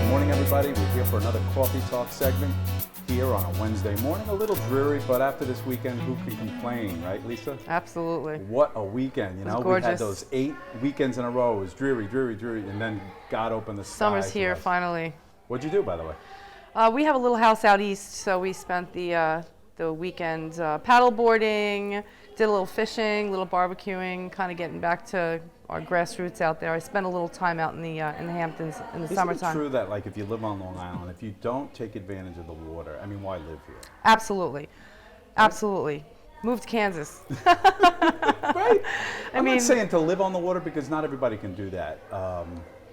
Morning, everybody. We're here for another Coffee Talk segment here on a Wednesday morning. A little dreary, but after this weekend, who can complain, right, Lisa? Absolutely. What a weekend, you know? Gorgeous. We had those 8 weekends in a row. It was dreary, and then God opened the skies. Summer's here, finally. What'd you do, by the way? We have a little house out east, so we spent the weekend paddle boarding, did a little fishing, a little barbecuing, kind of getting back to our grassroots out there. I spent a little time out in the Hamptons in the summertime. Isn't it true that, like, if you live on Long Island, if you don't take advantage of the water, I mean, why live here? Absolutely. Absolutely. Moved to Kansas. Right? I'm not saying to live on the water because not everybody can do that.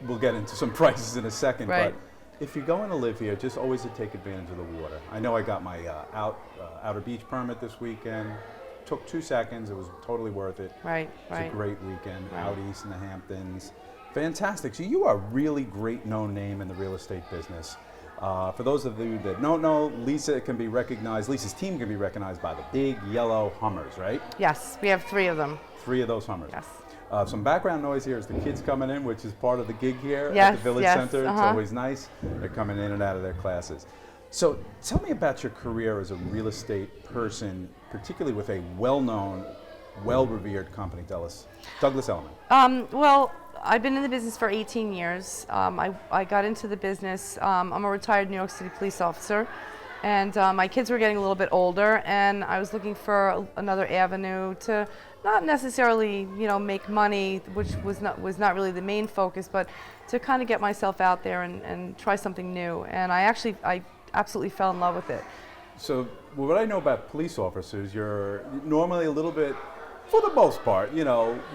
We'll get into some prices in a second, right. But if you're going to live here, just always to take advantage of the water. I know I got my Outer Beach permit this weekend. Took 2 seconds. It was totally worth it. Right, It's a great weekend out east in the Hamptons. Fantastic. So you are a really great known name in the real estate business. For those of you that don't know, Lisa's team can be recognized by the big yellow Hummers, right? Yes, we have 3 of them. 3 of those Hummers. Yes. Some background noise here is the kids coming in, which is part of the gig here Yes, at the Village yes, Center. It's always nice. They're coming in and out of their classes. So tell me about your career as a real estate person, particularly with a well-known, well-revered company, Douglas Elliman. Well, I've been in the business for 18 years. I got into the business. I'm a retired New York City police officer, and my kids were getting a little bit older, and I was looking for another avenue to not necessarily, make money, which was not really the main focus, but to kind of get myself out there and try something new. And I absolutely fell in love with it. So what I know about police officers, you're normally a little bit, for the most part,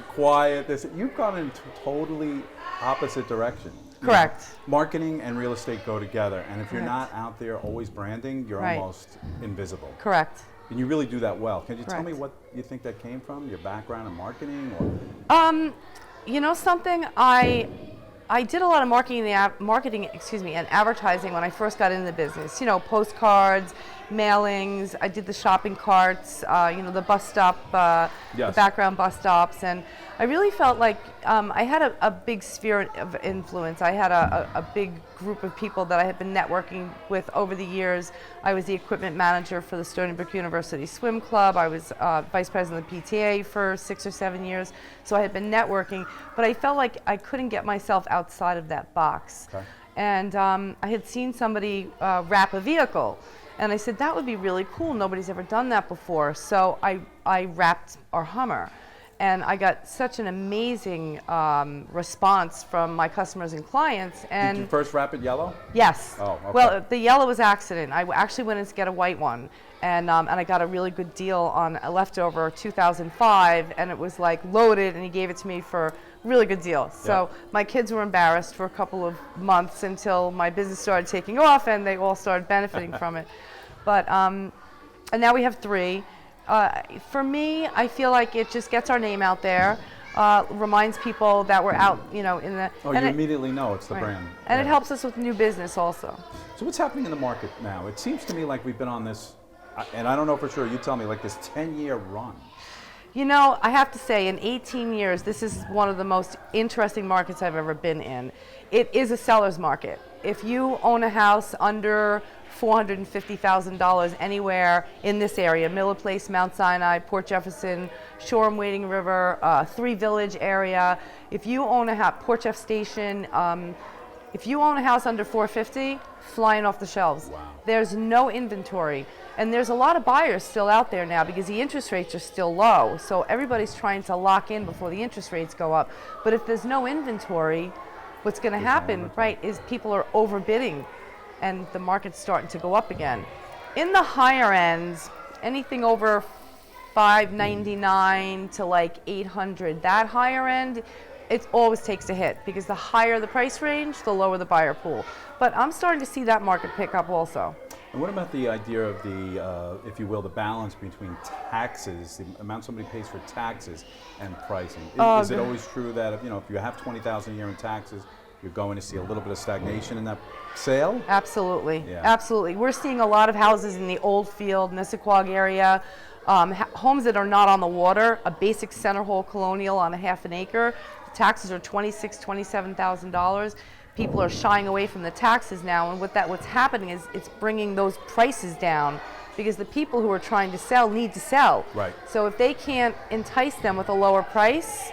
quiet. You've gone in totally opposite direction. Correct. Marketing and real estate go together, and if you're not out there always branding, you're almost invisible. Correct. And you really do that well. Can you tell me what you think that came from, your background in marketing? Or? Something, I did a lot of marketing and advertising when I first got into the business. Postcards, mailings. I did the shopping carts, the bus stop, the background bus stops, and I really felt like I had a big sphere of influence. I had a big group of people that I had been networking with over the years. I was the equipment manager for the Stony Brook University Swim Club. I was vice president of the PTA for 6 or 7 years. So I had been networking, but I felt like I couldn't get myself outside of that box. Okay. And I had seen somebody wrap a vehicle. And I said, that would be really cool. Nobody's ever done that before. So I wrapped our Hummer. And I got such an amazing response from my customers and clients. And did you first wrap it yellow? Yes. Oh, okay. Well, the yellow was accident. I actually went in to get a white one. And I got a really good deal on a leftover 2005. And it was like loaded, and he gave it to me for a really good deal. So my kids were embarrassed for a couple of months until my business started taking off, and they all started benefiting from it. But and now we have 3. For me, I feel like it just gets our name out there, reminds people that we're out, in the... Oh, you immediately know it's the brand. And it helps us with new business also. So what's happening in the market now? It seems to me like we've been on this, and I don't know for sure, you tell me, like this 10-year run. I have to say, in 18 years, this is one of the most interesting markets I've ever been in. It is a seller's market. If you own a house under $450,000 anywhere in this area, Miller Place, Mount Sinai, Port Jefferson, Shoreham, Wading River, 3 Village area. If you own a Port Jeff Station, if you own a house under $450,000, flying off the shelves. Wow. There's no inventory. And there's a lot of buyers still out there now because the interest rates are still low. So everybody's trying to lock in before the interest rates go up. But if there's no inventory, what's going to happen, is people are overbidding, and the market's starting to go up again. In the higher ends, anything over $599 to like $800, that higher end, it always takes a hit because the higher the price range, the lower the buyer pool. But I'm starting to see that market pick up also. And what about the idea of the, if you will, the balance between taxes, the amount somebody pays for taxes and pricing? Is it always true that if you have $20,000 a year in taxes, you're going to see a little bit of stagnation in that sale? Absolutely, absolutely. We're seeing a lot of houses in the Oldfield, Nissaquag area, homes that are not on the water, a basic center hole colonial on a half an acre. The taxes are $26,000, $27,000. people are shying away from the taxes now, and what's happening is it's bringing those prices down because the people who are trying to sell need to sell. Right. So if they can't entice them with a lower price,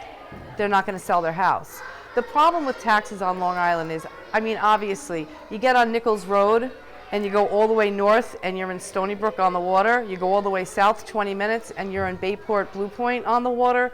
they're not going to sell their house. The problem with taxes on Long Island is, I mean, obviously, you get on Nichols Road and you go all the way north and you're in Stony Brook on the water. You go all the way south 20 minutes and you're in Bayport, Blue Point on the water.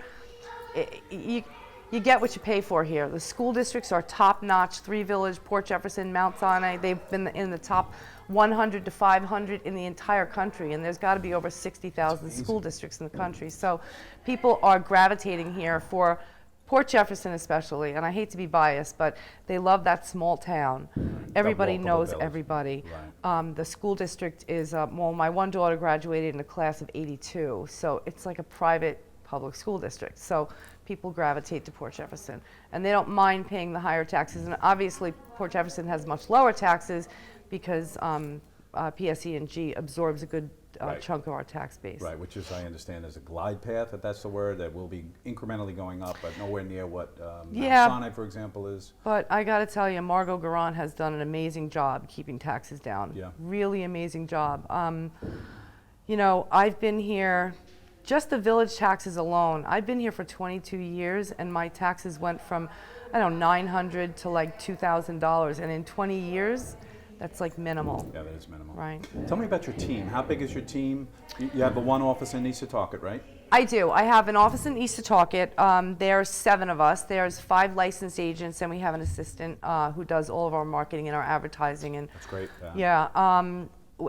You get what you pay for here. The school districts are top-notch. Three Village, Port Jefferson, Mount Sinai, they've been in the top 100 to 500 in the entire country, and there's got to be over 60,000 school districts in the country. So people are gravitating here for Port Jefferson especially, and I hate to be biased, but they love that small town. Everybody knows village. everybody. Right. The school district is, well, my one daughter graduated in a class of 82, so it's like a private public school district. So people gravitate to Port Jefferson, and they don't mind paying the higher taxes. And obviously, Port Jefferson has much lower taxes because PSE&G absorbs a good Right. chunk of our tax base. Right, which is, I understand, is a glide path, if that's the word, that will be incrementally going up, but nowhere near what Yeah. Mount Sinai, for example, is. But I got to tell you, Margot Garant has done an amazing job keeping taxes down. Yeah. Really amazing job. You know, I've been here, just the village taxes alone, I've been here for 22 years, and my taxes went from, I don't know, $900 to like $2,000. And in 20 years, that's like minimal. Yeah, that is minimal. Right. Tell me about your team. How big is your team? You have the one office in Setauket, right? I do. I have an office in East Setauket. There's 7 of us. There's 5 licensed agents, and we have an assistant who does all of our marketing and our advertising. And That's great. yeah.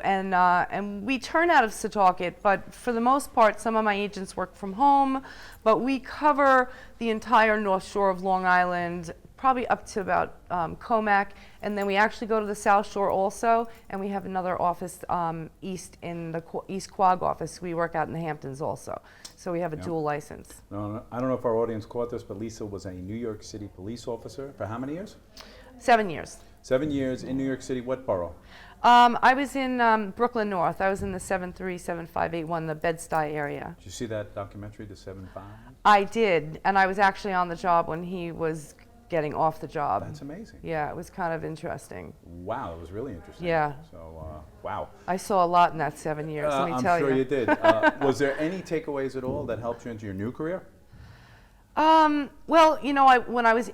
And we turn out of Setauket, but for the most part, some of my agents work from home. But we cover the entire North Shore of Long Island, probably up to about Comac, and then we actually go to the South Shore also, and we have another office east in the East Quogue office. We work out in the Hamptons also, so we have a dual license. No, I don't know if our audience caught this, but Lisa was a New York City police officer for how many years? 7 years. 7 years in New York City. What borough? I was in Brooklyn North. I was in the 73758 the Bed-Stuy area. Did you see that documentary, The 7-5? I did, and I was actually on the job when he was getting off the job. That's amazing. Yeah, it was kind of interesting. Wow, it was really interesting. Yeah. So, wow. I saw a lot in that 7 years, let me tell you. I'm sure you did. Was there any takeaways at all that helped you into your new career? Well, you know, when I was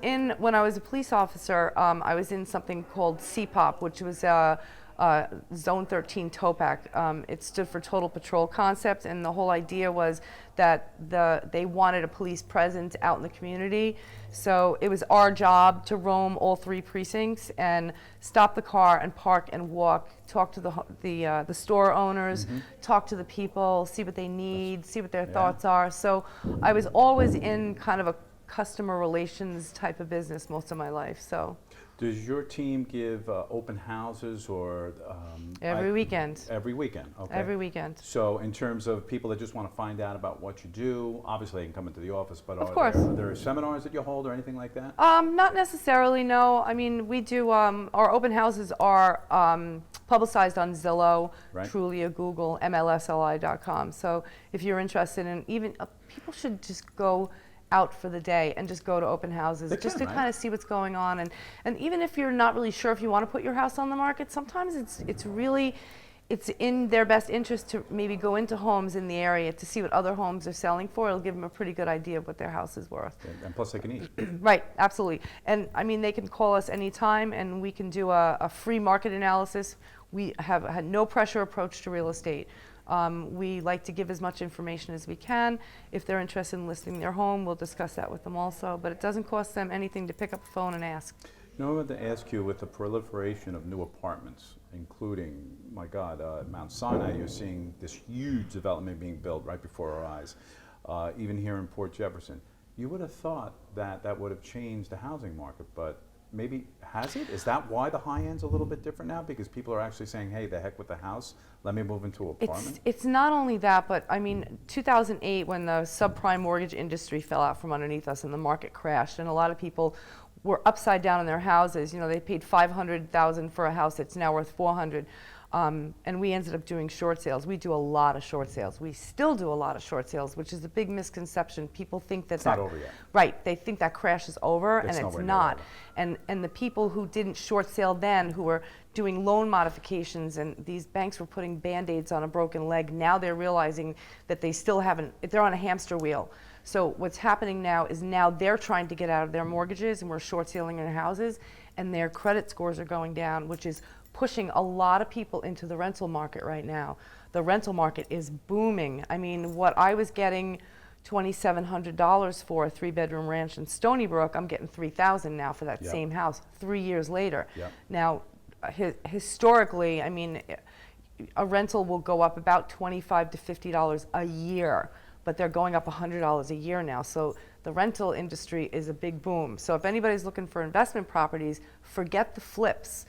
a police officer, I was in something called CPOP, which was Zone 13 TOPAC. It stood for Total Patrol Concept, and the whole idea was that they wanted a police presence out in the community. So it was our job to roam all 3 precincts and stop the car and park and walk, talk to the store owners, talk to the people, see what they need, see what their thoughts are. So I was always in kind of a customer relations type of business most of my life. So. Does your team give open houses or? Every weekend. Every weekend, okay. Every weekend. So in terms of people that just want to find out about what you do, obviously they can come into the office, but Of course. are there seminars that you hold or anything like that? Not necessarily, no. I mean, we do, our open houses are publicized on Zillow, Right. Trulia, Google, MLSLI.com. So if you're interested in even, people should just go out for the day and just go to open houses just to kind of see what's going on. And even if you're not really sure if you want to put your house on the market, sometimes it's in their best interest to maybe go into homes in the area to see what other homes are selling for. It'll give them a pretty good idea of what their house is worth. And plus they can eat. Right, absolutely. And I mean, they can call us anytime and we can do a free market analysis. We have had no pressure approach to real estate. We like to give as much information as we can. If they're interested in listing their home, we'll discuss that with them also. But it doesn't cost them anything to pick up the phone and ask. You know, I wanted to ask you, with the proliferation of new apartments, including, my God, Mount Sinai, you're seeing this huge development being built right before our eyes. Even here in Port Jefferson, you would have thought that that would have changed the housing market, but maybe has it? Is that why the high end's a little bit different now? Because people are actually saying, hey, the heck with the house, let me move into an apartment? It's not only that, but I mean, 2008, when the subprime mortgage industry fell out from underneath us and the market crashed, and a lot of people were upside down in their houses. You know, they paid $500,000 for a house that's now worth $400,000. And we ended up doing short sales. We do a lot of short sales. We still do a lot of short sales, which is a big misconception. People think that It's not over yet. Right, they think that crash is over, and it's nowhere near not. over. And the people who didn't short sale then, who were doing loan modifications, and these banks were putting Band-Aids on a broken leg, now they're realizing that they still haven't, they're on a hamster wheel. So what's happening now is now they're trying to get out of their mortgages, and we're short selling their houses, and their credit scores are going down, which is pushing a lot of people into the rental market right now. The rental market is booming. I mean, what I was getting $2,700 for a 3-bedroom ranch in Stony Brook, I'm getting $3,000 now for that Yep. same house 3 years later. Yep. Now, historically, I mean, a rental will go up about $25 to $50 a year, but they're going up $100 a year now. So the rental industry is a big boom. So if anybody's looking for investment properties, forget the flips.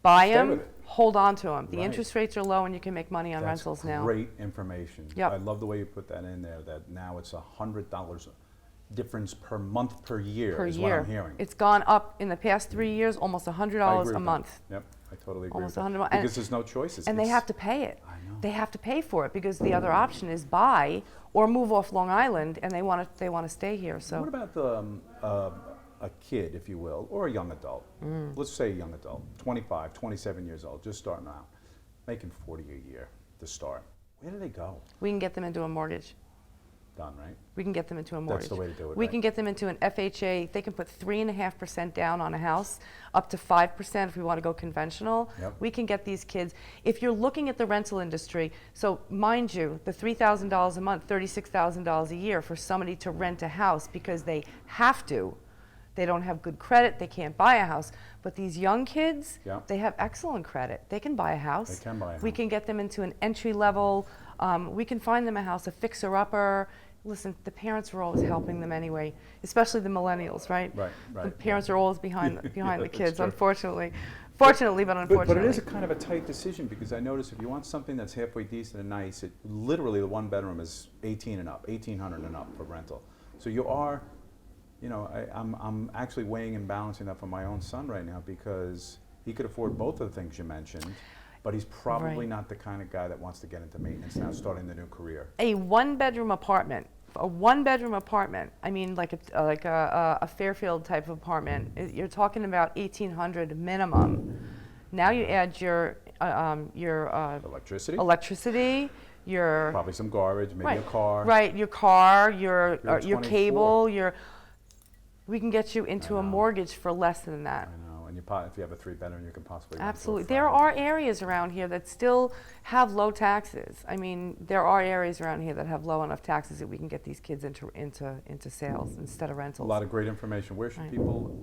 Buy Stay with them, it. hold on to them. The Right. interest rates are low, and you can make money on That's rentals now. great information. Yep. I love the way you put that in there, that now it's $100 difference per month per year Per is year. what I'm hearing. It's gone up in the past 3 years, almost I $100 agree a with month. that. Yep, I totally agree Almost with that. 100 Because there's no choices. And they have to pay it. I know. They have to pay for it because the other option is buy or move off Long Island, and they want to stay here. So What about a kid, if you will, or a young adult? Let's say a young adult, 25, 27 years old, just starting out, making $40 a year to start. Where do they go? we can get them into a mortgage. Done, right? We can get them into a mortgage. That's the way to do it, We right? can get them into an FHA. They can put 3.5% down on a house, up to 5% if we want to go conventional. Yep. We can get these kids. If you're looking at the rental industry, so mind you, the $3,000 a month, $36,000 a year for somebody to rent a house because they have to. They don't have good credit. They can't buy a house. But these young kids, Yep. they have excellent credit. They can buy a house. They can buy a We house. can get them into an entry level. We can find them a house, a fixer-upper. Listen, the parents are always helping them anyway, especially the millennials, right? Right, The right, parents are always behind the That's kids, true. unfortunately. Fortunately, but unfortunately. But it is a kind of a tight decision, because I notice if you want something that's halfway decent and nice, it literally the one bedroom is 18 and up, 1,800 and up for rental. So you are, you know, I'm actually weighing and balancing that for my own son right now, because he could afford both of the things you mentioned, but he's probably Right. not the kind of guy that wants to get into maintenance now, starting the new career. A one-bedroom apartment, I mean, like a Fairfield type of apartment, you're talking about 1,800 minimum. Now you add your Electricity, electricity, your probably some garbage, maybe a car. right, your car, your You're your 24. cable, we can get you into I a know. mortgage for less than that. I know, and if you have a 3-bedroom, you can possibly rent to a Absolutely. friend. There are areas around here that still have low taxes. I mean, there are areas around here that have low enough taxes that we can get these kids into sales instead of A rentals. lot of great information. Where should Right. people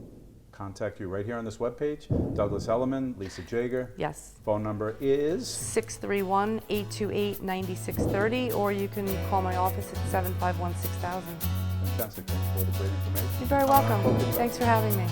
contact you? Right here on this webpage. Douglas Elliman, Lisa Jaeger. Yes. Phone number is 631-828-9630, or you can call my office at 751-6000. fantastic. Thanks for all the great information. You're very welcome. Thanks for having me.